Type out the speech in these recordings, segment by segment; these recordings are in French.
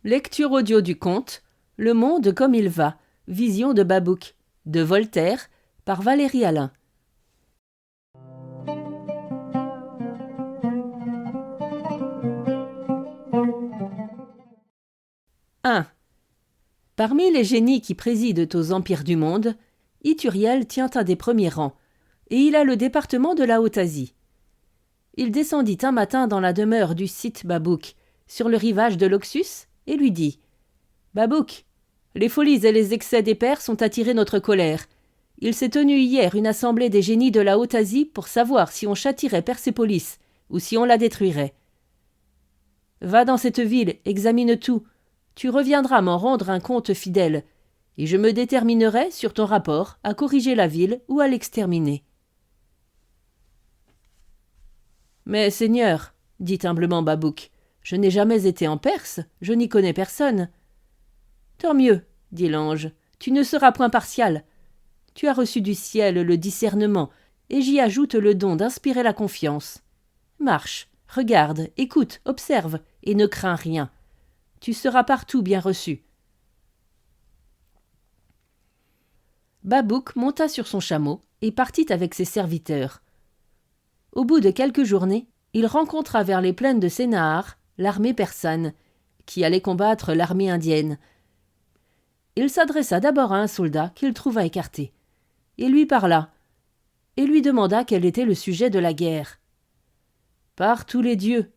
Lecture audio du conte Le monde comme il va, vision de Babouk, de Voltaire, par Valérie Alain. « 1. Parmi les génies qui président aux empires du monde, Ithuriel tient un des premiers rangs, et il a le département de la Haute-Asie. Il descendit un matin dans la demeure du site Babouk, sur le rivage de l'Oxus, et lui dit « Babouk, les folies et les excès des Perses ont attiré notre colère. Il s'est tenu hier une assemblée des génies de la Haute-Asie pour savoir si on châtierait Persépolis ou si on la détruirait. Va dans cette ville, examine tout. Tu reviendras m'en rendre un compte fidèle, et je me déterminerai, sur ton rapport, à corriger la ville ou à l'exterminer. » « Mais, Seigneur, dit humblement Babouk, je n'ai jamais été en Perse, je n'y connais personne. »« Tant mieux, dit l'ange, tu ne seras point partial. Tu as reçu du ciel le discernement, et j'y ajoute le don d'inspirer la confiance. Marche, regarde, écoute, observe, et ne crains rien. Tu seras partout bien reçu. » Babouk monta sur son chameau et partit avec ses serviteurs. Au bout de quelques journées, il rencontra vers les plaines de Sénahar l'armée persane, qui allait combattre l'armée indienne. Il s'adressa d'abord à un soldat qu'il trouva écarté. Il lui parla, et lui demanda quel était le sujet de la guerre. « Par tous les dieux,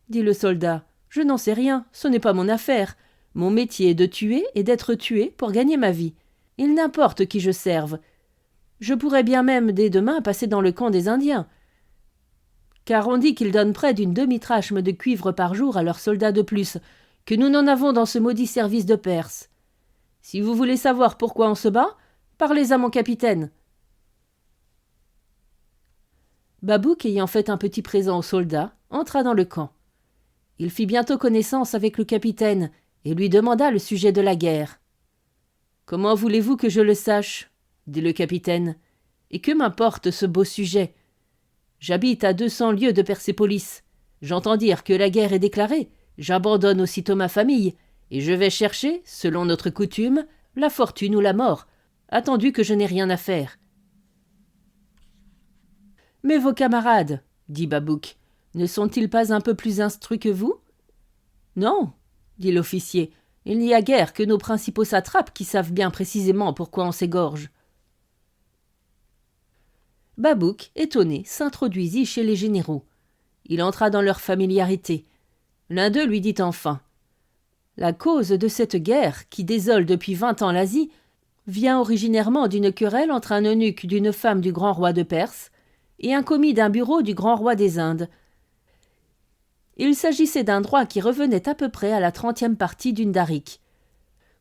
dit le soldat, je n'en sais rien, ce n'est pas mon affaire. Mon métier est de tuer et d'être tué pour gagner ma vie. Il n'importe qui je serve. Je pourrais bien même dès demain passer dans le camp des Indiens. Car on dit qu'ils donnent près d'une demi-drachme de cuivre par jour à leurs soldats de plus, que nous n'en avons dans ce maudit service de Perse. Si vous voulez savoir pourquoi on se bat, parlez à mon capitaine. » Babouk, ayant fait un petit présent aux soldats, entra dans le camp. Il fit bientôt connaissance avec le capitaine et lui demanda le sujet de la guerre. « Comment voulez-vous que je le sache ?» dit le capitaine. « Et que m'importe ce beau sujet ? J'habite à 200 lieues de Persépolis. J'entends dire que la guerre est déclarée. J'abandonne aussitôt ma famille, et je vais chercher, selon notre coutume, la fortune ou la mort, attendu que je n'ai rien à faire. »« Mais vos camarades, dit Babouk, ne sont-ils pas un peu plus instruits que vous ? » ?»« Non, dit l'officier, il n'y a guère que nos principaux satrapes qui savent bien précisément pourquoi on s'égorge. » Babouk, étonné, s'introduisit chez les généraux. Il entra dans leur familiarité. L'un d'eux lui dit enfin « La cause de cette guerre, qui désole depuis 20 ans l'Asie, vient originairement d'une querelle entre un eunuque d'une femme du grand roi de Perse et un commis d'un bureau du grand roi des Indes. Il s'agissait d'un droit qui revenait à peu près à la 30e partie d'une darique.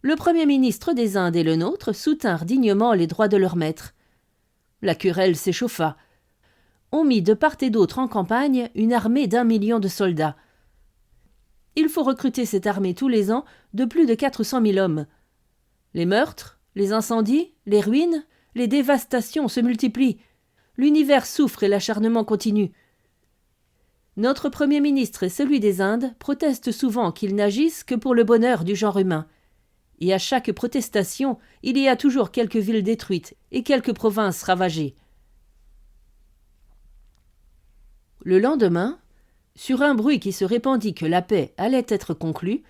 Le premier ministre des Indes et le nôtre soutinrent dignement les droits de leur maître. La querelle s'échauffa. On mit de part et d'autre en campagne une armée d'1 million de soldats. Il faut recruter cette armée tous les ans de plus de 400 000 hommes. Les meurtres, les incendies, les ruines, les dévastations se multiplient. L'univers souffre et l'acharnement continue. Notre Premier ministre et celui des Indes protestent souvent qu'ils n'agissent que pour le bonheur du genre humain. Et à chaque protestation, il y a toujours quelques villes détruites et quelques provinces ravagées. Le lendemain, sur un bruit qui se répandit que la paix allait être conclue,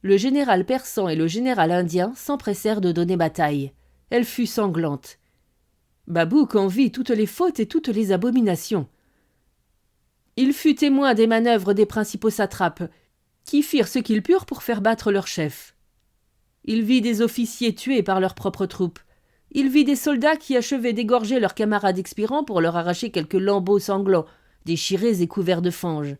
le général persan et le général indien s'empressèrent de donner bataille. Elle fut sanglante. Babouk en vit toutes les fautes et toutes les abominations. Il fut témoin des manœuvres des principaux satrapes, qui firent ce qu'ils purent pour faire battre leur chef. Il vit des officiers tués par leurs propres troupes. Il vit des soldats qui achevaient d'égorger leurs camarades expirants pour leur arracher quelques lambeaux sanglants, déchirés et couverts de fange.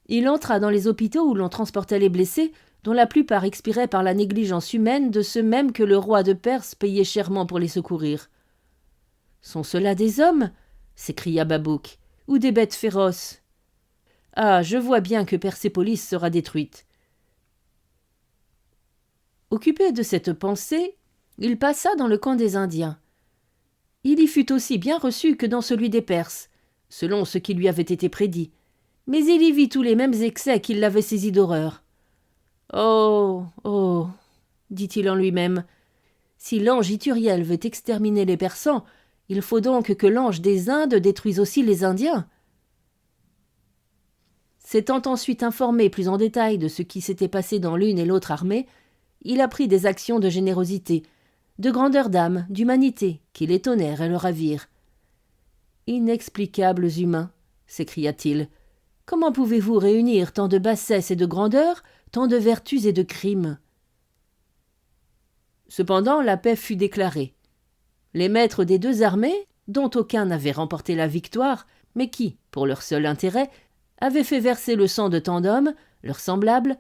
Il entra dans les hôpitaux où l'on transportait les blessés, dont la plupart expiraient par la négligence humaine de ceux mêmes que le roi de Perse payait chèrement pour les secourir. « Sont ceux-là des hommes ?» s'écria Babouk. « Ou des bêtes féroces ? Ah, je vois bien que Persépolis sera détruite. » Occupé de cette pensée, il passa dans le camp des Indiens. Il y fut aussi bien reçu que dans celui des Perses, selon ce qui lui avait été prédit, mais il y vit tous les mêmes excès qui l'avaient saisi d'horreur. Oh, oh, dit-il en lui-même, si l'ange Ithuriel veut exterminer les Persans, il faut donc que l'ange des Indes détruise aussi les Indiens. S'étant ensuite informé plus en détail de ce qui s'était passé dans l'une et l'autre armée, il apprit des actions de générosité, de grandeur d'âme, d'humanité, qui l'étonnèrent et le ravirent. « Inexplicables humains !» s'écria-t-il. « Comment pouvez-vous réunir tant de bassesse et de grandeur, tant de vertus et de crimes ?» Cependant, la paix fut déclarée. Les maîtres des deux armées, dont aucun n'avait remporté la victoire, mais qui, pour leur seul intérêt, avaient fait verser le sang de tant d'hommes, leurs semblables,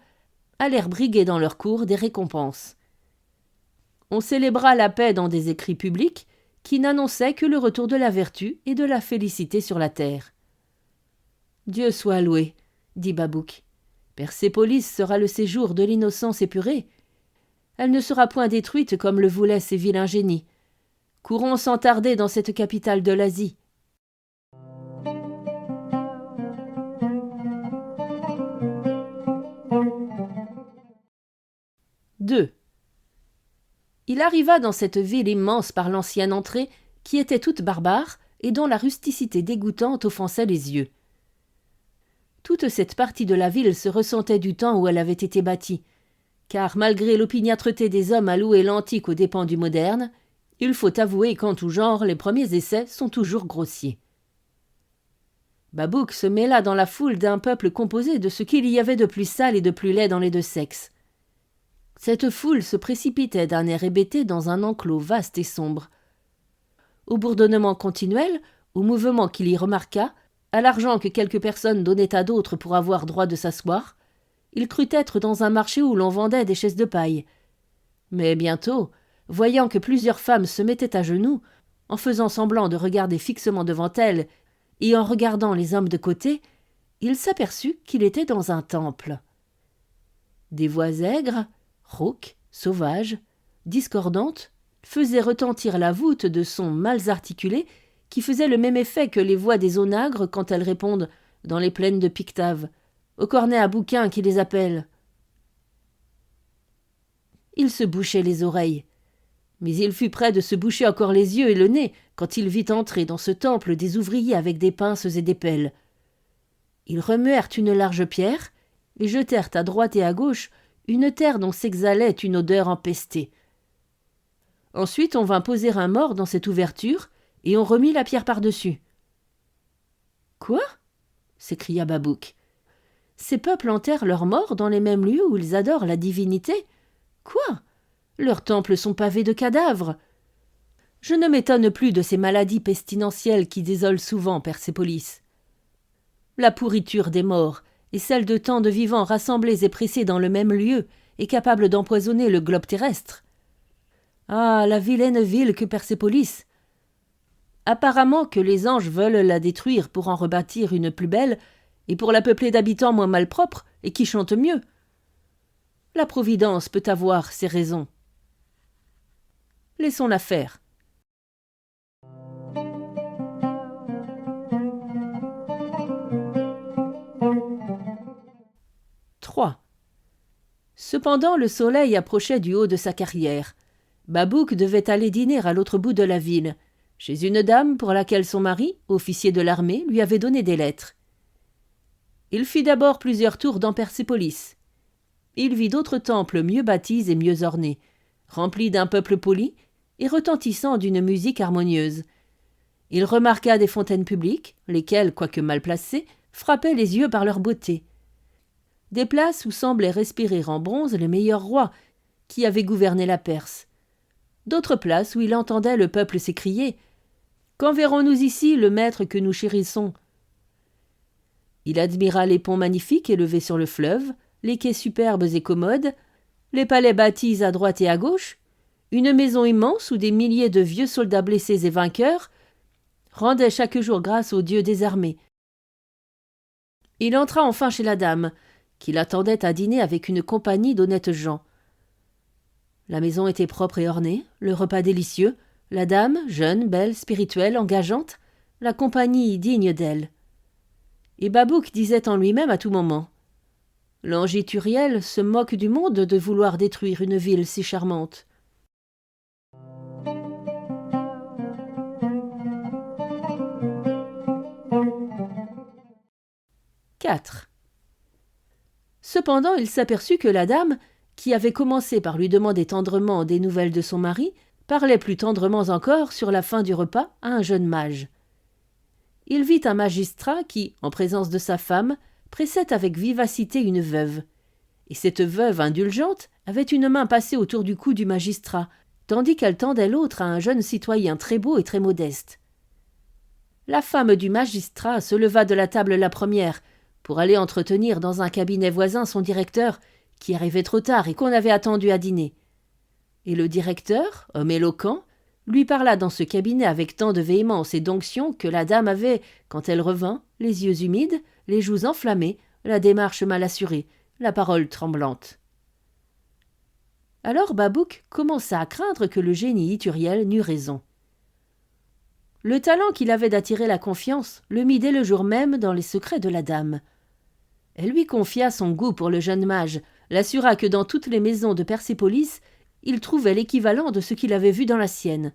allèrent briguer dans leur cour des récompenses. On célébra la paix dans des écrits publics qui n'annonçaient que le retour de la vertu et de la félicité sur la terre. « Dieu soit loué, » dit Babouc. « Persépolis sera le séjour de l'innocence épurée. Elle ne sera point détruite comme le voulaient ces vilains génies. Courons sans tarder dans cette capitale de l'Asie. » 2. Il arriva dans cette ville immense par l'ancienne entrée, qui était toute barbare et dont la rusticité dégoûtante offensait les yeux. Toute cette partie de la ville se ressentait du temps où elle avait été bâtie, car malgré l'opiniâtreté des hommes à louer l'antique aux dépens du moderne, il faut avouer qu'en tout genre les premiers essais sont toujours grossiers. Babouc se mêla dans la foule d'un peuple composé de ce qu'il y avait de plus sale et de plus laid dans les deux sexes. Cette foule se précipitait d'un air hébété dans un enclos vaste et sombre. Au bourdonnement continuel, au mouvement qu'il y remarqua, à l'argent que quelques personnes donnaient à d'autres pour avoir droit de s'asseoir, il crut être dans un marché où l'on vendait des chaises de paille. Mais bientôt, voyant que plusieurs femmes se mettaient à genoux, en faisant semblant de regarder fixement devant elles et en regardant les hommes de côté, il s'aperçut qu'il était dans un temple. Des voix aigres, rauques, sauvages, discordantes, faisaient retentir la voûte de sons mal articulés qui faisaient le même effet que les voix des onagres quand elles répondent, dans les plaines de Pictave, au cornet à bouquin qui les appelle. Il se bouchait les oreilles. Mais il fut près de se boucher encore les yeux et le nez quand il vit entrer dans ce temple des ouvriers avec des pinces et des pelles. Ils remuèrent une large pierre et jetèrent à droite et à gauche une terre dont s'exhalait une odeur empestée. Ensuite on vint poser un mort dans cette ouverture et on remit la pierre par-dessus. « Quoi » s'écria Babouc. « Ces peuples enterrent leurs morts dans les mêmes lieux où ils adorent la divinité ? Quoi ? Leurs temples sont pavés de cadavres. Je ne m'étonne plus de ces maladies pestilentielles qui désolent souvent Persépolis. La pourriture des morts et celle de tant de vivants rassemblés et pressés dans le même lieu est capable d'empoisonner le globe terrestre. Ah, la vilaine ville que Persépolis ! Apparemment que les anges veulent la détruire pour en rebâtir une plus belle et pour la peupler d'habitants moins malpropres et qui chantent mieux. La Providence peut avoir ses raisons. Laissons-la faire. Cependant, le soleil approchait du haut de sa carrière. Babouc devait aller dîner à l'autre bout de la ville, chez une dame pour laquelle son mari, officier de l'armée, lui avait donné des lettres. Il fit d'abord plusieurs tours dans Persépolis. Il vit d'autres temples mieux bâtis et mieux ornés, remplis d'un peuple poli et retentissant d'une musique harmonieuse. Il remarqua des fontaines publiques, lesquelles, quoique mal placées, frappaient les yeux par leur beauté. Des places où semblaient respirer en bronze les meilleurs rois qui avaient gouverné la Perse. D'autres places où il entendait le peuple s'écrier « Qu'enverrons-nous ici le maître que nous chérissons ?» Il admira les ponts magnifiques élevés sur le fleuve, les quais superbes et commodes, les palais bâtis à droite et à gauche, une maison immense où des milliers de vieux soldats blessés et vainqueurs rendaient chaque jour grâce aux dieux des armées. Il entra enfin chez la dame, qui l'attendait à dîner avec une compagnie d'honnêtes gens. La maison était propre et ornée, le repas délicieux, la dame, jeune, belle, spirituelle, engageante, la compagnie digne d'elle. Et Babouc disait en lui-même à tout moment L'ange Ithuriel se moque du monde de vouloir détruire une ville si charmante. « 4. Cependant, il s'aperçut que la dame, qui avait commencé par lui demander tendrement des nouvelles de son mari, parlait plus tendrement encore sur la fin du repas à un jeune mage. Il vit un magistrat qui, en présence de sa femme, pressait avec vivacité une veuve. Et cette veuve indulgente avait une main passée autour du cou du magistrat, tandis qu'elle tendait l'autre à un jeune citoyen très beau et très modeste. La femme du magistrat se leva de la table la première, pour aller entretenir dans un cabinet voisin son directeur, qui arrivait trop tard et qu'on avait attendu à dîner. Et le directeur, homme éloquent, lui parla dans ce cabinet avec tant de véhémence et d'onction que la dame avait, quand elle revint, les yeux humides, les joues enflammées, la démarche mal assurée, la parole tremblante. Alors Babouc commença à craindre que le génie Ithuriel n'eût raison. Le talent qu'il avait d'attirer la confiance le mit dès le jour même dans les secrets de la dame. Elle lui confia son goût pour le jeune mage, l'assura que dans toutes les maisons de Persépolis, il trouvait l'équivalent de ce qu'il avait vu dans la sienne.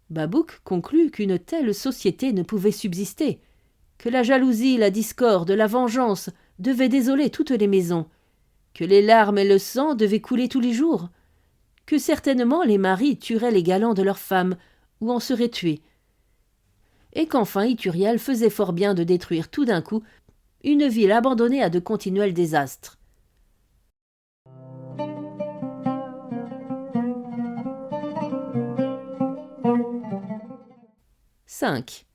Babouc conclut qu'une telle société ne pouvait subsister, que la jalousie, la discorde, la vengeance devaient désoler toutes les maisons, que les larmes et le sang devaient couler tous les jours, que certainement les maris tueraient les galants de leurs femmes, ou en seraient tués, et qu'enfin Ithuriel faisait fort bien de détruire tout d'un coup une ville abandonnée à de continuels désastres. « 5.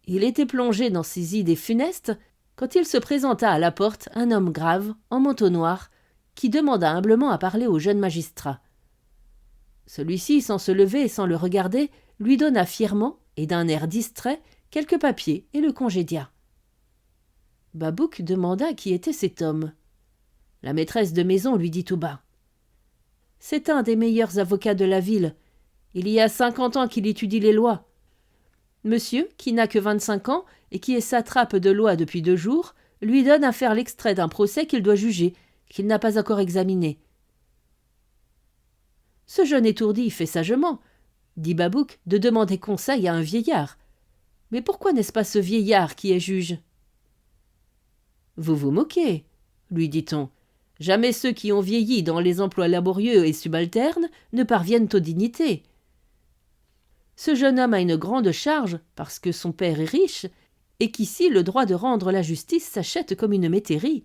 Il était plongé dans ses idées funestes quand il se présenta à la porte un homme grave, en manteau noir, qui demanda humblement à parler au jeune magistrat. Celui-ci, sans se lever et sans le regarder, lui donna fièrement, et d'un air distrait, quelques papiers et le congédia. Babouc demanda qui était cet homme. La maîtresse de maison lui dit tout bas. « C'est un des meilleurs avocats de la ville. Il y a 50 ans qu'il étudie les lois. Monsieur, qui n'a que 25 ans et qui est satrape de loi depuis 2 jours, lui donne à faire l'extrait d'un procès qu'il doit juger, qu'il n'a pas encore examiné. » Ce jeune étourdi fait sagement, dit Babouc, de demander conseil à un vieillard. Mais pourquoi n'est-ce pas ce vieillard qui est juge ? Vous vous moquez, lui dit-on. Jamais ceux qui ont vieilli dans les emplois laborieux et subalternes ne parviennent aux dignités. Ce jeune homme a une grande charge, parce que son père est riche, et qu'ici le droit de rendre la justice s'achète comme une métairie.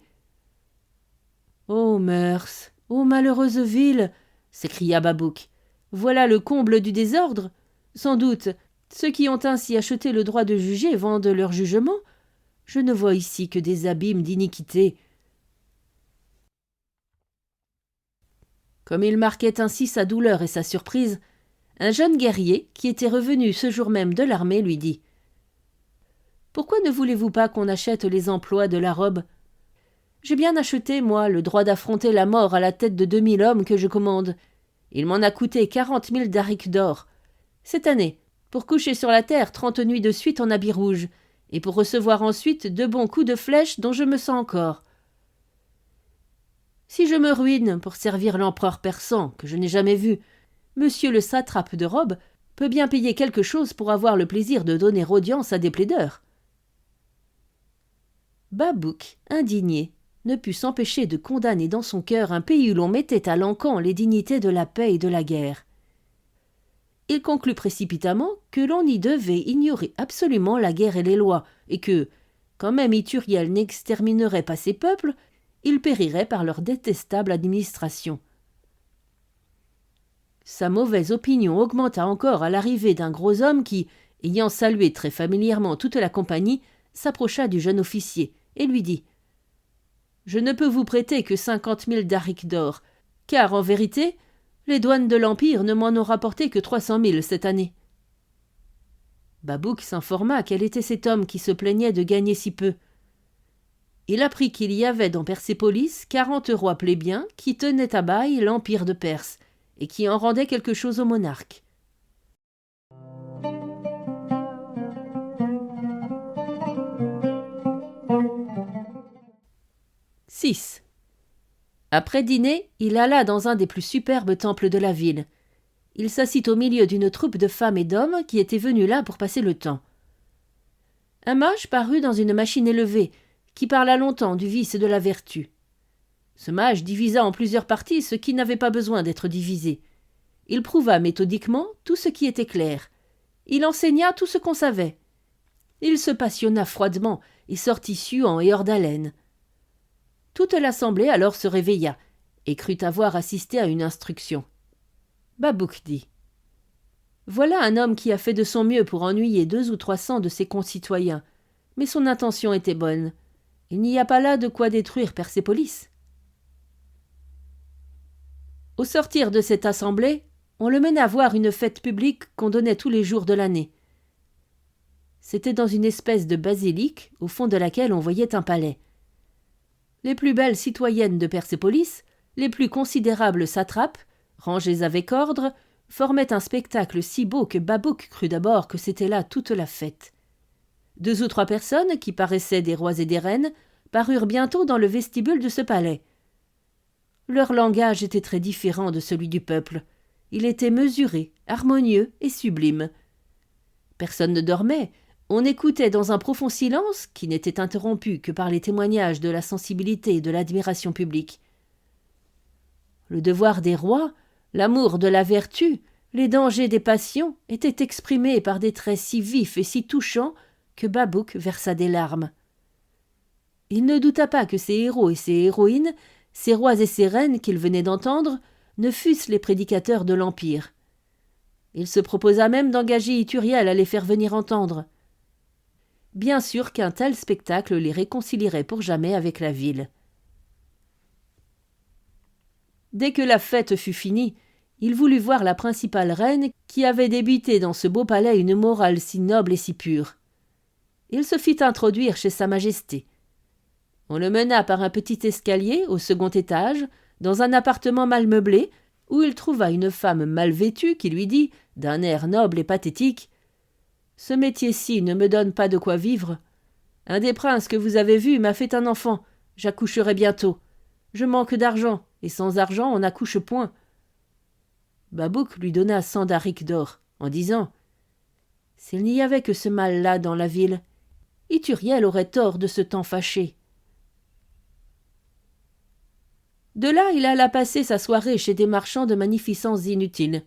Ô mœurs, ô malheureuse ville, s'écria Babouc. Voilà le comble du désordre. Sans doute, ceux qui ont ainsi acheté le droit de juger vendent leur jugement. Je ne vois ici que des abîmes d'iniquité. Comme il marquait ainsi sa douleur et sa surprise, un jeune guerrier, qui était revenu ce jour même de l'armée, lui dit « Pourquoi ne voulez-vous pas qu'on achète les emplois de la robe ? J'ai bien acheté, moi, le droit d'affronter la mort à la tête de 2000 hommes que je commande. Il m'en a coûté 40 000 darics d'or. Cette année, pour coucher sur la terre 30 nuits de suite en habit rouge, et pour recevoir ensuite 2 bons coups de flèche dont je me sens encore. Si je me ruine pour servir l'empereur persan, que je n'ai jamais vu, monsieur le satrape de robe peut bien payer quelque chose pour avoir le plaisir de donner audience à des plaideurs. » Babouc, indigné, ne put s'empêcher de condamner dans son cœur un pays où l'on mettait à l'encan les dignités de la paix et de la guerre. Il conclut précipitamment que l'on y devait ignorer absolument la guerre et les lois, et que, quand même Ithuriel n'exterminerait pas ces peuples, ils périraient par leur détestable administration. Sa mauvaise opinion augmenta encore à l'arrivée d'un gros homme qui, ayant salué très familièrement toute la compagnie, s'approcha du jeune officier et lui dit « Je ne peux vous prêter que 50 000 darics d'or, car, en vérité, les douanes de l'Empire ne m'en ont rapporté que 300 000 cette année. » Babouc s'informa quel était cet homme qui se plaignait de gagner si peu. Il apprit qu'il y avait dans Persépolis 40 rois plébéiens qui tenaient à bail l'Empire de Perse et qui en rendaient quelque chose au monarque. 6. Après dîner, il alla dans un des plus superbes temples de la ville. Il s'assit au milieu d'une troupe de femmes et d'hommes qui étaient venus là pour passer le temps. Un mage parut dans une machine élevée, qui parla longtemps du vice et de la vertu. Ce mage divisa en plusieurs parties ce qui n'avait pas besoin d'être divisé. Il prouva méthodiquement tout ce qui était clair. Il enseigna tout ce qu'on savait. Il se passionna froidement et sortit suant et hors d'haleine. Toute l'assemblée alors se réveilla et crut avoir assisté à une instruction. Babouk dit : « Voilà un homme qui a fait de son mieux pour ennuyer 200 ou 300 de ses concitoyens, mais son intention était bonne. Il n'y a pas là de quoi détruire Persépolis. » Au sortir de cette assemblée, on le mena voir une fête publique qu'on donnait tous les jours de l'année. C'était dans une espèce de basilique, au fond de laquelle on voyait un palais. Les plus belles citoyennes de Persépolis, les plus considérables satrapes, rangés avec ordre, formaient un spectacle si beau que Babouk crut d'abord que c'était là toute la fête. 2 ou 3 personnes, qui paraissaient des rois et des reines, parurent bientôt dans le vestibule de ce palais. Leur langage était très différent de celui du peuple. Il était mesuré, harmonieux et sublime. Personne ne dormait. On écoutait dans un profond silence, qui n'était interrompu que par les témoignages de la sensibilité et de l'admiration publique. Le devoir des rois, l'amour de la vertu, les dangers des passions étaient exprimés par des traits si vifs et si touchants que Babouk versa des larmes. Il ne douta pas que ces héros et ces héroïnes, ces rois et ces reines qu'il venait d'entendre, ne fussent les prédicateurs de l'Empire. Il se proposa même d'engager Ithuriel à les faire venir entendre. Bien sûr qu'un tel spectacle les réconcilierait pour jamais avec la ville. Dès que la fête fut finie, il voulut voir la principale reine qui avait débuté dans ce beau palais une morale si noble et si pure. Il se fit introduire chez Sa Majesté. On le mena par un petit escalier au second étage, dans un appartement mal meublé, où il trouva une femme mal vêtue qui lui dit, d'un air noble et pathétique : « Ce métier-ci ne me donne pas de quoi vivre. Un des princes que vous avez vus m'a fait un enfant. J'accoucherai bientôt. Je manque d'argent, et sans argent on n'accouche point. » Babouk lui donna 100 darics d'or, en disant : « S'il n'y avait que ce mal-là dans la ville, Ithuriel aurait tort de se tant fâcher. » De là, il alla passer sa soirée chez des marchands de magnificences inutiles.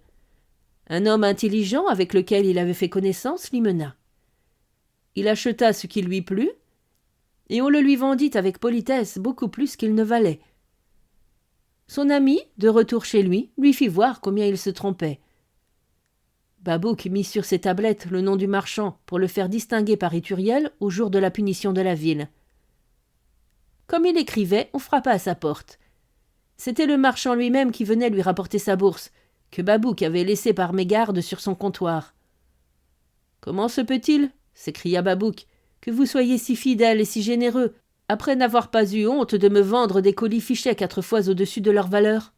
Un homme intelligent avec lequel il avait fait connaissance l'y mena. Il acheta ce qui lui plut, et on le lui vendit avec politesse beaucoup plus qu'il ne valait. Son ami, de retour chez lui fit voir combien il se trompait. Babouk mit sur ses tablettes le nom du marchand pour le faire distinguer par Ithuriel au jour de la punition de la ville. Comme il écrivait, on frappa à sa porte. C'était le marchand lui-même qui venait lui rapporter sa bourse, que Babouk avait laissée par mégarde sur son comptoir. « Comment se peut-il, s'écria Babouk, que vous soyez si fidèle et si généreux, après n'avoir pas eu honte de me vendre des colis fichets 4 fois au-dessus de leur valeur ? »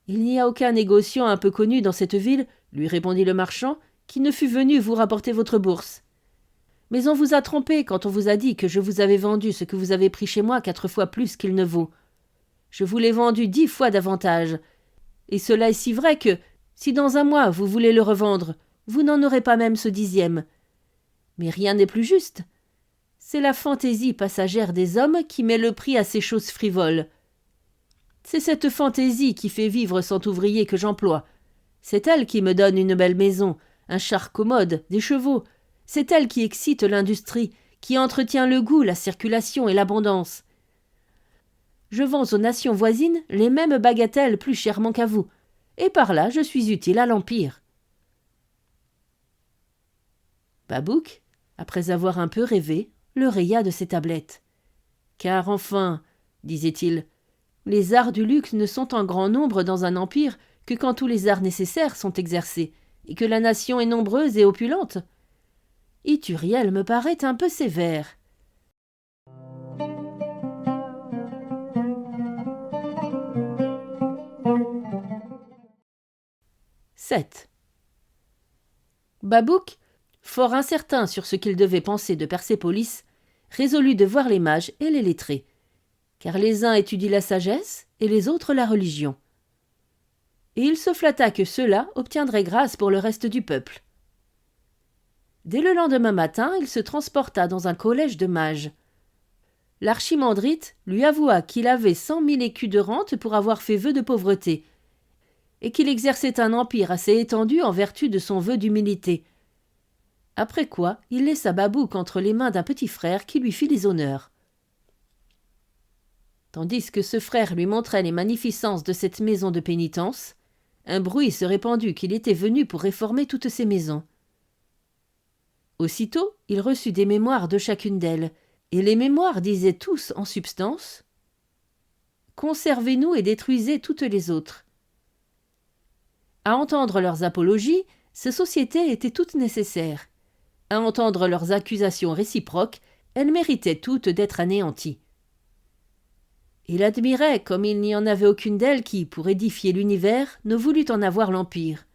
« Il n'y a aucun négociant un peu connu dans cette ville, lui répondit le marchand, qui ne fût venu vous rapporter votre bourse. Mais on vous a trompé quand on vous a dit que je vous avais vendu ce que vous avez pris chez moi 4 fois plus qu'il ne vaut. Je vous l'ai vendu 10 fois davantage. Et cela est si vrai que, si dans un mois vous voulez le revendre, vous n'en aurez pas même ce 10e. Mais rien n'est plus juste. C'est la fantaisie passagère des hommes qui met le prix à ces choses frivoles. C'est cette fantaisie qui fait vivre 100 ouvriers que j'emploie. C'est elle qui me donne une belle maison, un char commode, des chevaux. C'est elle qui excite l'industrie, qui entretient le goût, la circulation et l'abondance. Je vends aux nations voisines les mêmes bagatelles plus chèrement qu'à vous, et par là je suis utile à l'Empire. » Babouk, après avoir un peu rêvé, le raya de ses tablettes. « Car enfin, disait-il, les arts du luxe ne sont en grand nombre dans un empire que quand tous les arts nécessaires sont exercés, et que la nation est nombreuse et opulente. Ithuriel me paraît un peu sévère. » « 7. Babouk, fort incertain sur ce qu'il devait penser de Persépolis, résolut de voir les mages et les lettrés, car les uns étudient la sagesse et les autres la religion. Et il se flatta que ceux-là obtiendraient grâce pour le reste du peuple. Dès le lendemain matin, il se transporta dans un collège de mages. L'archimandrite lui avoua qu'il avait 100 000 écus de rente pour avoir fait vœu de pauvreté, et qu'il exerçait un empire assez étendu en vertu de son vœu d'humilité. Après quoi, il laissa Babouk entre les mains d'un petit frère qui lui fit les honneurs. Tandis que ce frère lui montrait les magnificences de cette maison de pénitence, un bruit se répandit qu'il était venu pour réformer toutes ces maisons. Aussitôt, il reçut des mémoires de chacune d'elles, et les mémoires disaient tous en substance « Conservez-nous et détruisez toutes les autres ». À entendre leurs apologies, ces sociétés étaient toutes nécessaires. À entendre leurs accusations réciproques, elles méritaient toutes d'être anéanties. Il admirait comme il n'y en avait aucune d'elles qui, pour édifier l'univers, ne voulut en avoir l'empire.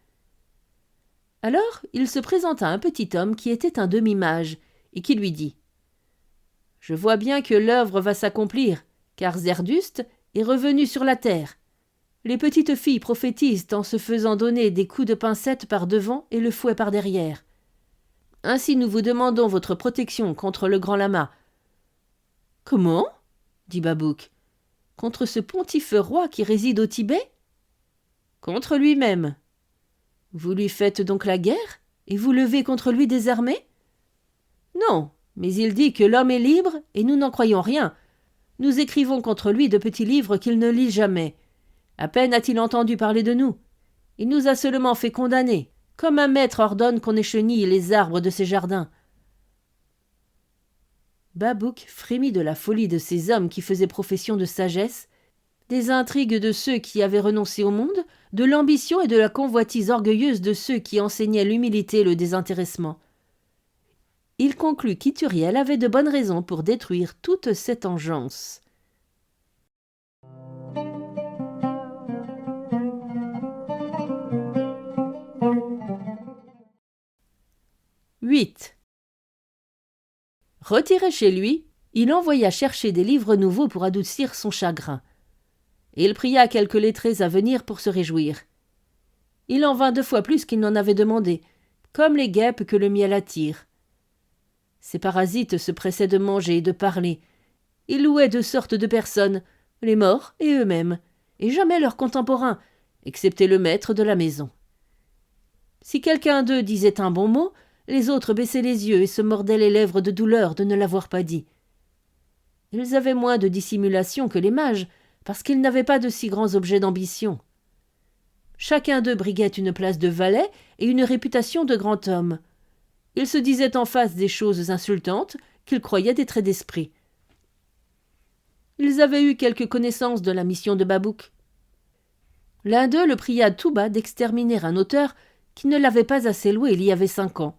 Alors il se présenta un petit homme qui était un demi-mage, et qui lui dit « Je vois bien que l'œuvre va s'accomplir, car Zerdust est revenu sur la terre. Les petites filles prophétisent en se faisant donner des coups de pincette par devant et le fouet par derrière. Ainsi nous vous demandons votre protection contre le grand lama. »« Comment ?» dit Babouk. « Contre ce pontife roi qui réside au Tibet ?»« Contre lui-même. »« Vous lui faites donc la guerre et vous levez contre lui des armées ?»« Non, mais il dit que l'homme est libre et nous n'en croyons rien. Nous écrivons contre lui de petits livres qu'il ne lit jamais. À peine a-t-il entendu parler de nous. Il nous a seulement fait condamner, comme un maître ordonne qu'on échenille les arbres de ses jardins. » Babouk frémit de la folie de ces hommes qui faisaient profession de sagesse, des intrigues de ceux qui avaient renoncé au monde, de l'ambition et de la convoitise orgueilleuse de ceux qui enseignaient l'humilité et le désintéressement. Il conclut qu'Ithuriel avait de bonnes raisons pour détruire toute cette engeance. « 8. Retiré chez lui, il envoya chercher des livres nouveaux pour adoucir son chagrin. Et il pria quelques lettrés à venir pour se réjouir. Il en vint 2 fois plus qu'il n'en avait demandé, comme les guêpes que le miel attire. Ces parasites se pressaient de manger et de parler. Ils louaient 2 sortes de personnes, les morts et eux-mêmes, et jamais leurs contemporains, excepté le maître de la maison. Si quelqu'un d'eux disait un bon mot, les autres baissaient les yeux et se mordaient les lèvres de douleur de ne l'avoir pas dit. Ils avaient moins de dissimulation que les mages, parce qu'ils n'avaient pas de si grands objets d'ambition. Chacun d'eux briguait une place de valet et une réputation de grand homme. Ils se disaient en face des choses insultantes qu'ils croyaient des traits d'esprit. Ils avaient eu quelques connaissances de la mission de Babouk. L'un d'eux le pria tout bas d'exterminer un auteur qui ne l'avait pas assez loué il y avait 5 ans.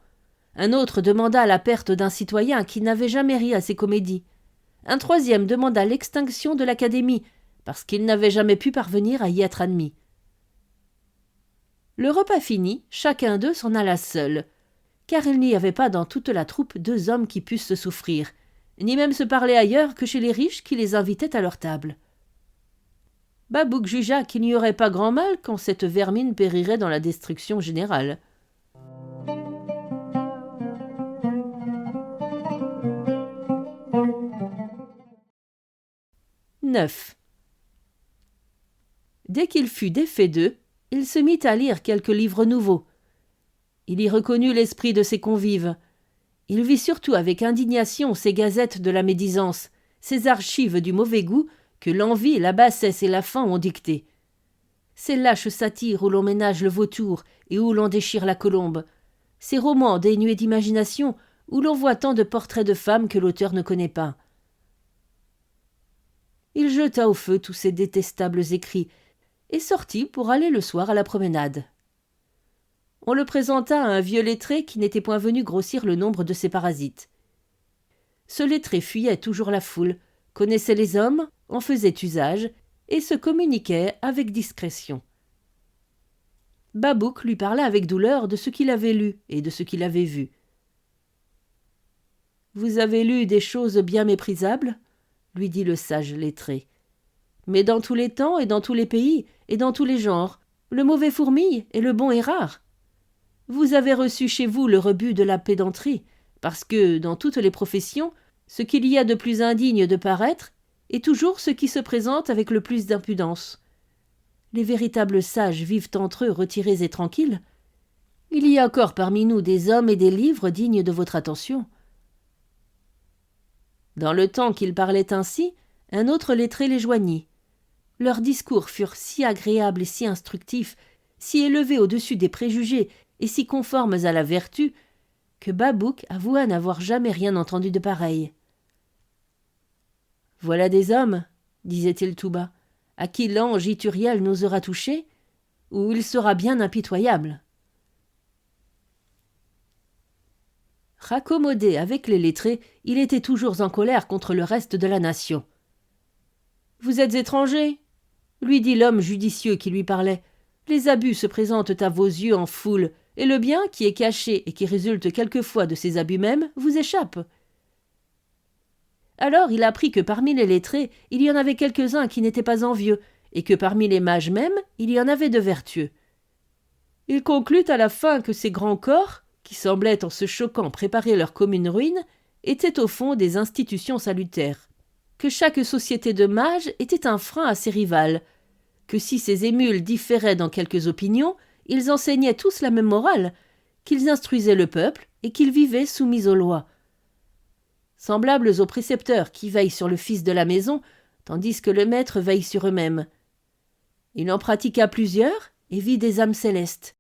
Un autre demanda la perte d'un citoyen qui n'avait jamais ri à ses comédies. Un troisième demanda l'extinction de l'Académie, parce qu'il n'avait jamais pu parvenir à y être admis. Le repas fini, chacun d'eux s'en alla seul, car il n'y avait pas dans toute la troupe 2 hommes qui pussent se souffrir, ni même se parler ailleurs que chez les riches qui les invitaient à leur table. Babouk jugea qu'il n'y aurait pas grand mal quand cette vermine périrait dans la destruction générale. « 9. Dès qu'il fut défait d'eux, il se mit à lire quelques livres nouveaux. Il y reconnut l'esprit de ses convives. Il vit surtout avec indignation ces gazettes de la médisance, ces archives du mauvais goût que l'envie, la bassesse et la faim ont dictées. Ces lâches satires où l'on ménage le vautour et où l'on déchire la colombe. Ces romans dénués d'imagination où l'on voit tant de portraits de femmes que l'auteur ne connaît pas. Il jeta au feu tous ces détestables écrits et sortit pour aller le soir à la promenade. On le présenta à un vieux lettré qui n'était point venu grossir le nombre de ses parasites. Ce lettré fuyait toujours la foule, connaissait les hommes, en faisait usage et se communiquait avec discrétion. Babouk lui parla avec douleur de ce qu'il avait lu et de ce qu'il avait vu. « Vous avez lu des choses bien méprisables ?» lui dit le sage lettré. « Mais dans tous les temps et dans tous les pays et dans tous les genres, le mauvais fourmille et le bon est rare. Vous avez reçu chez vous le rebut de la pédanterie, parce que, dans toutes les professions, ce qu'il y a de plus indigne de paraître est toujours ce qui se présente avec le plus d'impudence. Les véritables sages vivent entre eux retirés et tranquilles. Il y a encore parmi nous des hommes et des livres dignes de votre attention. » Dans le temps qu'ils parlaient ainsi, un autre lettré les joignit. Leurs discours furent si agréables et si instructifs, si élevés au-dessus des préjugés et si conformes à la vertu, que Babouc avoua n'avoir jamais rien entendu de pareil. « Voilà des hommes, disait-il tout bas, à qui l'ange Ithuriel n'osera toucher, ou il sera bien impitoyable. » Raccommodé avec les lettrés, il était toujours en colère contre le reste de la nation. « Vous êtes étranger, lui dit l'homme judicieux qui lui parlait. Les abus se présentent à vos yeux en foule, et le bien qui est caché et qui résulte quelquefois de ces abus mêmes vous échappe. Alors il apprit que parmi les lettrés, il y en avait quelques-uns qui n'étaient pas envieux, et que parmi les mages mêmes, il y en avait de vertueux. Il conclut à la fin que ces grands corps, qui semblaient en se choquant préparer leur commune ruine, étaient au fond des institutions salutaires, que chaque société de mages était un frein à ses rivales, que si ces émules différaient dans quelques opinions, ils enseignaient tous la même morale, qu'ils instruisaient le peuple et qu'ils vivaient soumis aux lois. Semblables aux précepteurs qui veillent sur le fils de la maison, tandis que le maître veille sur eux-mêmes. Il en pratiqua plusieurs et vit des âmes célestes.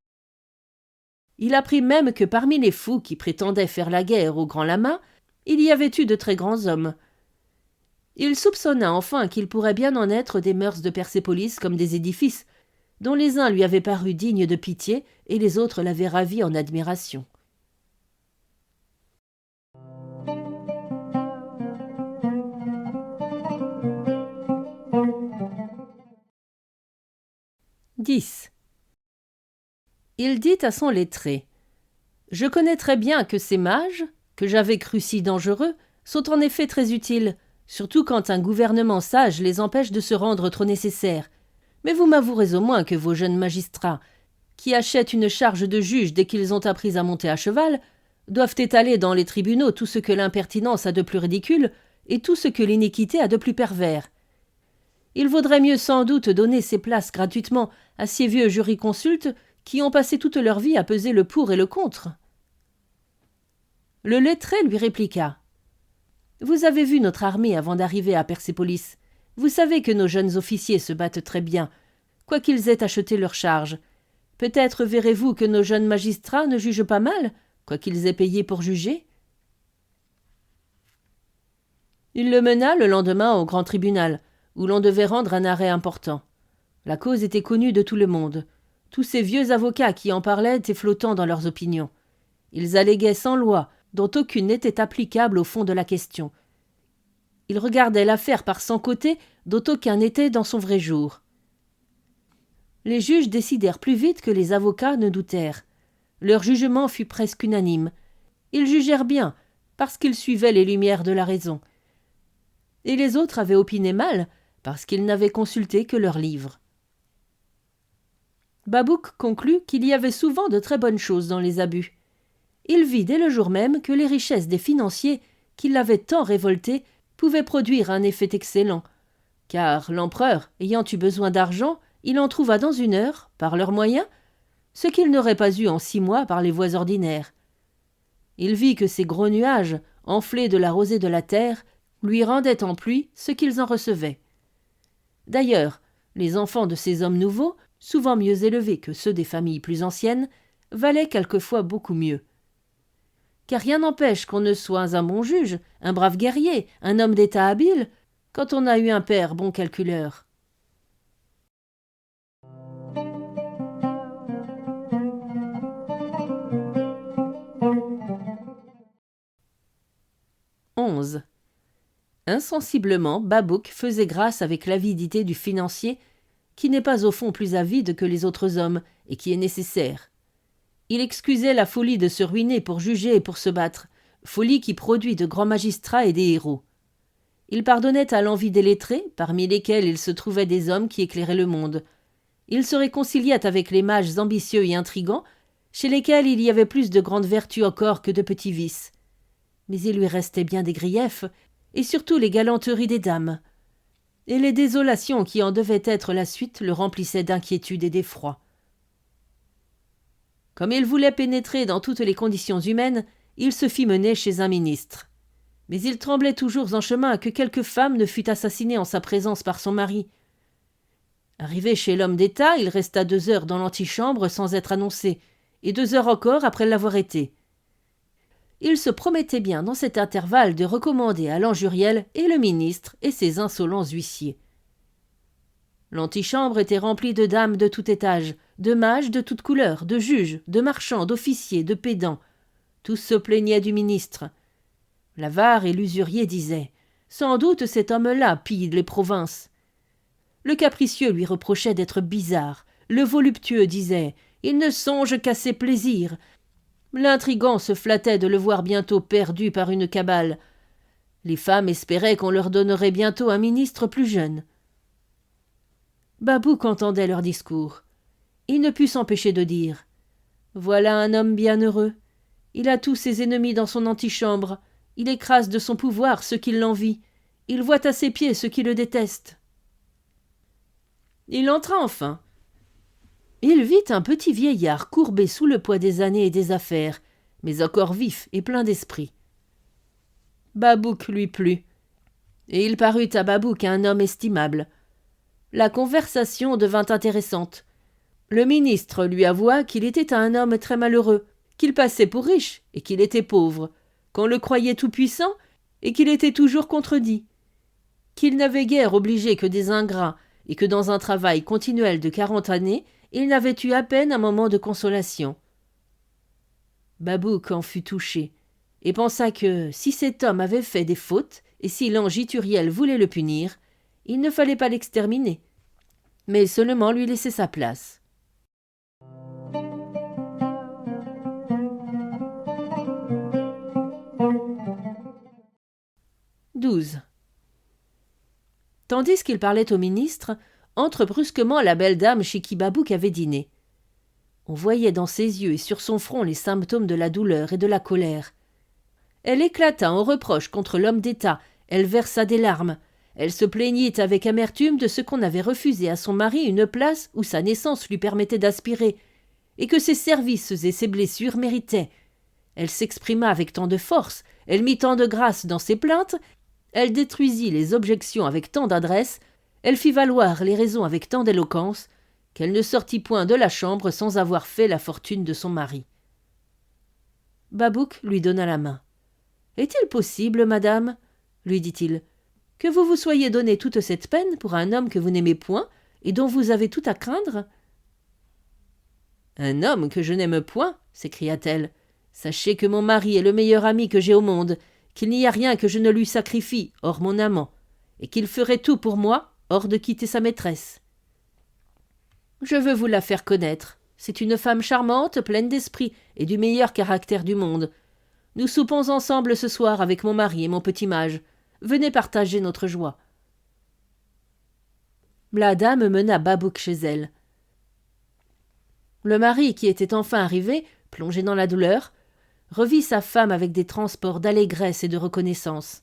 Il apprit même que parmi les fous qui prétendaient faire la guerre au grand lama, il y avait eu de très grands hommes. Il soupçonna enfin qu'il pourrait bien en être des mœurs de Persépolis comme des édifices, dont les uns lui avaient paru dignes de pitié et les autres l'avaient ravi en admiration. « 10. Il dit à son lettré : « Je connais très bien que ces mages, que j'avais crus si dangereux, sont en effet très utiles, surtout quand un gouvernement sage les empêche de se rendre trop nécessaires. Mais vous m'avouerez au moins que vos jeunes magistrats, qui achètent une charge de juge dès qu'ils ont appris à monter à cheval, doivent étaler dans les tribunaux tout ce que l'impertinence a de plus ridicule et tout ce que l'iniquité a de plus pervers. Il vaudrait mieux sans doute donner ces places gratuitement à ces vieux jurisconsultes qui ont passé toute leur vie à peser le pour et le contre. » Le lettré lui répliqua : « Vous avez vu notre armée avant d'arriver à Persépolis. Vous savez que nos jeunes officiers se battent très bien, quoiqu'ils aient acheté leur charge. Peut-être verrez-vous que nos jeunes magistrats ne jugent pas mal, quoiqu'ils aient payé pour juger. » Il le mena le lendemain au grand tribunal, où l'on devait rendre un arrêt important. La cause était connue de tout le monde. Tous ces vieux avocats qui en parlaient étaient flottants dans leurs opinions. Ils alléguaient 100 lois, dont aucune n'était applicable au fond de la question. Ils regardaient l'affaire par 100 côtés, dont aucun n'était dans son vrai jour. Les juges décidèrent plus vite que les avocats ne doutèrent. Leur jugement fut presque unanime. Ils jugèrent bien, parce qu'ils suivaient les lumières de la raison. Et les autres avaient opiné mal, parce qu'ils n'avaient consulté que leurs livres. Babouc conclut qu'il y avait souvent de très bonnes choses dans les abus. Il vit dès le jour même que les richesses des financiers, qui l'avaient tant révolté, pouvaient produire un effet excellent, car l'empereur, ayant eu besoin d'argent, il en trouva dans 1 heure, par leurs moyens, ce qu'il n'aurait pas eu en 6 mois par les voies ordinaires. Il vit que ces gros nuages, enflés de la rosée de la terre, lui rendaient en pluie ce qu'ils en recevaient. D'ailleurs, les enfants de ces hommes nouveaux, souvent mieux élevés que ceux des familles plus anciennes, valaient quelquefois beaucoup mieux. Car rien n'empêche qu'on ne soit un bon juge, un brave guerrier, un homme d'état habile, quand on a eu un père bon calculeur. « 11. Insensiblement, Babouc faisait grâce avec l'avidité du financier, qui n'est pas au fond plus avide que les autres hommes, et qui est nécessaire. Il excusait la folie de se ruiner pour juger et pour se battre, folie qui produit de grands magistrats et des héros. Il pardonnait à l'envie des lettrés, parmi lesquels il se trouvait des hommes qui éclairaient le monde. Il se réconciliait avec les mages ambitieux et intrigants, chez lesquels il y avait plus de grandes vertus encore que de petits vices. Mais il lui restait bien des griefs, et surtout les galanteries des dames. Et les désolations qui en devaient être la suite le remplissaient d'inquiétude et d'effroi. Comme il voulait pénétrer dans toutes les conditions humaines, il se fit mener chez un ministre. Mais il tremblait toujours en chemin que quelque femme ne fût assassinée en sa présence par son mari. Arrivé chez l'homme d'État, il resta 2 heures dans l'antichambre sans être annoncé, et 2 heures encore après l'avoir été. Il se promettait bien dans cet intervalle de recommander à l'Anjuriel et le ministre et ses insolents huissiers. L'antichambre était remplie de dames de tout étage, de mages de toutes couleurs, de juges, de marchands, d'officiers, de pédants. Tous se plaignaient du ministre. L'avare et l'usurier disaient « Sans doute cet homme-là pille les provinces ». Le capricieux lui reprochait d'être bizarre. Le voluptueux disait « Il ne songe qu'à ses plaisirs ». L'intrigant se flattait de le voir bientôt perdu par une cabale. Les femmes espéraient qu'on leur donnerait bientôt un ministre plus jeune. Babouc entendait leurs discours. Il ne put s'empêcher de dire « Voilà un homme bienheureux. Il a tous ses ennemis dans son antichambre. Il écrase de son pouvoir ceux qui l'envient. Il voit à ses pieds ceux qui le détestent. » Il entra enfin. Il vit un petit vieillard courbé sous le poids des années et des affaires, mais encore vif et plein d'esprit. Babouc lui plut, et il parut à Babouc un homme estimable. La conversation devint intéressante. Le ministre lui avoua qu'il était un homme très malheureux, qu'il passait pour riche et qu'il était pauvre, qu'on le croyait tout-puissant et qu'il était toujours contredit, qu'il n'avait guère obligé que des ingrats et que dans un travail continuel de 40 années, il n'avait eu à peine un moment de consolation. Babouc en fut touché, et pensa que, si cet homme avait fait des fautes, et si l'ange Ithuriel voulait le punir, il ne fallait pas l'exterminer, mais seulement lui laisser sa place. « 12. Tandis qu'il parlait au ministre, entre brusquement la belle dame chez qui Babouc avait dîné. On voyait dans ses yeux et sur son front les symptômes de la douleur et de la colère. Elle éclata en reproches contre l'homme d'État, elle versa des larmes, elle se plaignit avec amertume de ce qu'on avait refusé à son mari une place où sa naissance lui permettait d'aspirer, et que ses services et ses blessures méritaient. Elle s'exprima avec tant de force, elle mit tant de grâce dans ses plaintes, elle détruisit les objections avec tant d'adresse, elle fit valoir les raisons avec tant d'éloquence, qu'elle ne sortit point de la chambre sans avoir fait la fortune de son mari. Babouc lui donna la main. « Est-il possible, madame, lui dit-il, que vous vous soyez donné toute cette peine pour un homme que vous n'aimez point et dont vous avez tout à craindre ?»« Un homme que je n'aime point, s'écria-t-elle. Sachez que mon mari est le meilleur ami que j'ai au monde, qu'il n'y a rien que je ne lui sacrifie, hors mon amant, et qu'il ferait tout pour moi, hors de quitter sa maîtresse. Je veux vous la faire connaître. C'est une femme charmante, pleine d'esprit et du meilleur caractère du monde. Nous soupons ensemble ce soir avec mon mari et mon petit mage. Venez partager notre joie. » La dame mena Babouc chez elle. Le mari, qui était enfin arrivé, plongé dans la douleur, revit sa femme avec des transports d'allégresse et de reconnaissance.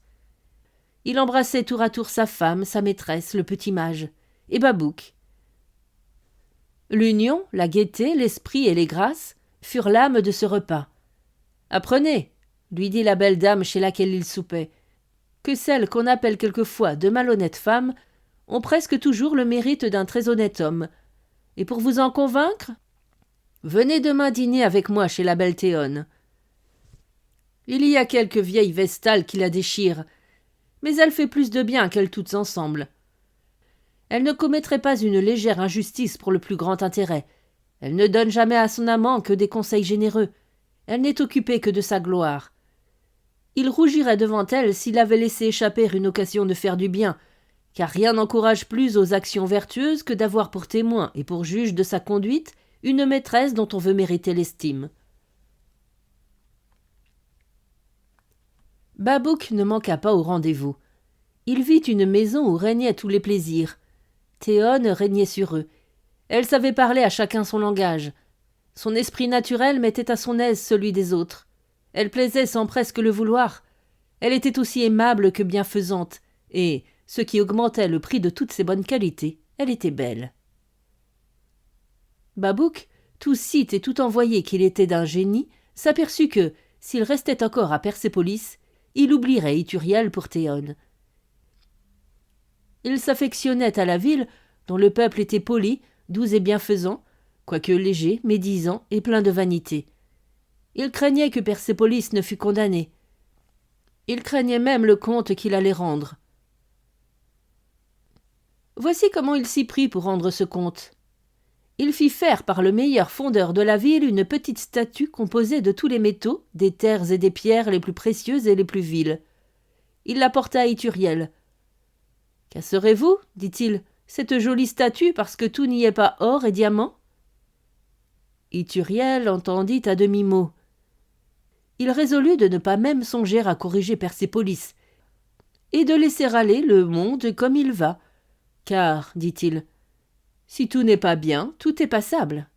Il embrassait tour à tour sa femme, sa maîtresse, le petit mage, et Babouc. L'union, la gaieté, l'esprit et les grâces furent l'âme de ce repas. « Apprenez, » lui dit la belle dame chez laquelle il soupait, « que celles qu'on appelle quelquefois de malhonnêtes femmes ont presque toujours le mérite d'un très honnête homme. Et pour vous en convaincre, venez demain dîner avec moi chez la belle Théone. Il y a quelques vieilles vestales qui la déchirent, mais elle fait plus de bien qu'elles toutes ensemble. Elle ne commettrait pas une légère injustice pour le plus grand intérêt. Elle ne donne jamais à son amant que des conseils généreux. Elle n'est occupée que de sa gloire. Il rougirait devant elle s'il avait laissé échapper une occasion de faire du bien, car rien n'encourage plus aux actions vertueuses que d'avoir pour témoin et pour juge de sa conduite une maîtresse dont on veut mériter l'estime. Babouk ne manqua pas au rendez-vous. Il vit une maison où régnaient tous les plaisirs. Théone régnait sur eux. Elle savait parler à chacun son langage. Son esprit naturel mettait à son aise celui des autres. Elle plaisait sans presque le vouloir. Elle était aussi aimable que bienfaisante, et, ce qui augmentait le prix de toutes ses bonnes qualités, elle était belle. Babouk, tout cite et tout envoyé qu'il était d'un génie, s'aperçut que, s'il restait encore à Persépolis, il oublierait Ithuriel pour Théone. Il s'affectionnait à la ville, dont le peuple était poli, doux et bienfaisant, quoique léger, médisant et plein de vanité. Il craignait que Persépolis ne fût condamnée. Il craignait même le compte qu'il allait rendre. Voici comment il s'y prit pour rendre ce compte. Il fit faire par le meilleur fondeur de la ville une petite statue composée de tous les métaux, des terres et des pierres les plus précieuses et les plus viles. Il la porta à Ithuriel. « Casserez-vous, dit-il, cette jolie statue parce que tout n'y est pas or et diamant ?» Ithuriel entendit à demi-mot. Il résolut de ne pas même songer à corriger Persépolis, et de laisser aller le monde comme il va, car, dit-il, si tout n'est pas bien, tout est passable.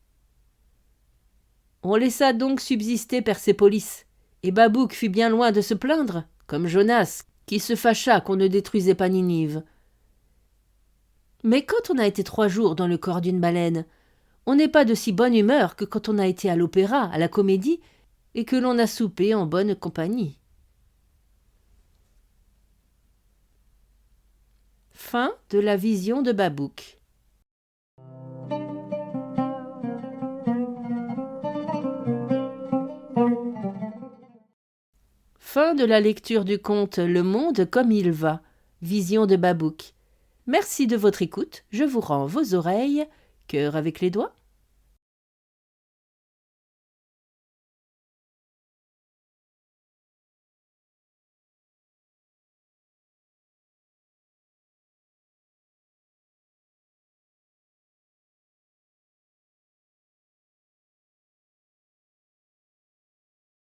On laissa donc subsister Persépolis, et Babouk fut bien loin de se plaindre, comme Jonas, qui se fâcha qu'on ne détruisait pas Ninive. Mais quand on a été 3 jours dans le corps d'une baleine, on n'est pas de si bonne humeur que quand on a été à l'opéra, à la comédie, et que l'on a soupé en bonne compagnie. Fin de la vision de Babouk. Fin de la lecture du conte Le monde comme il va, vision de Babouk. Merci de votre écoute, je vous rends vos oreilles, cœur avec les doigts.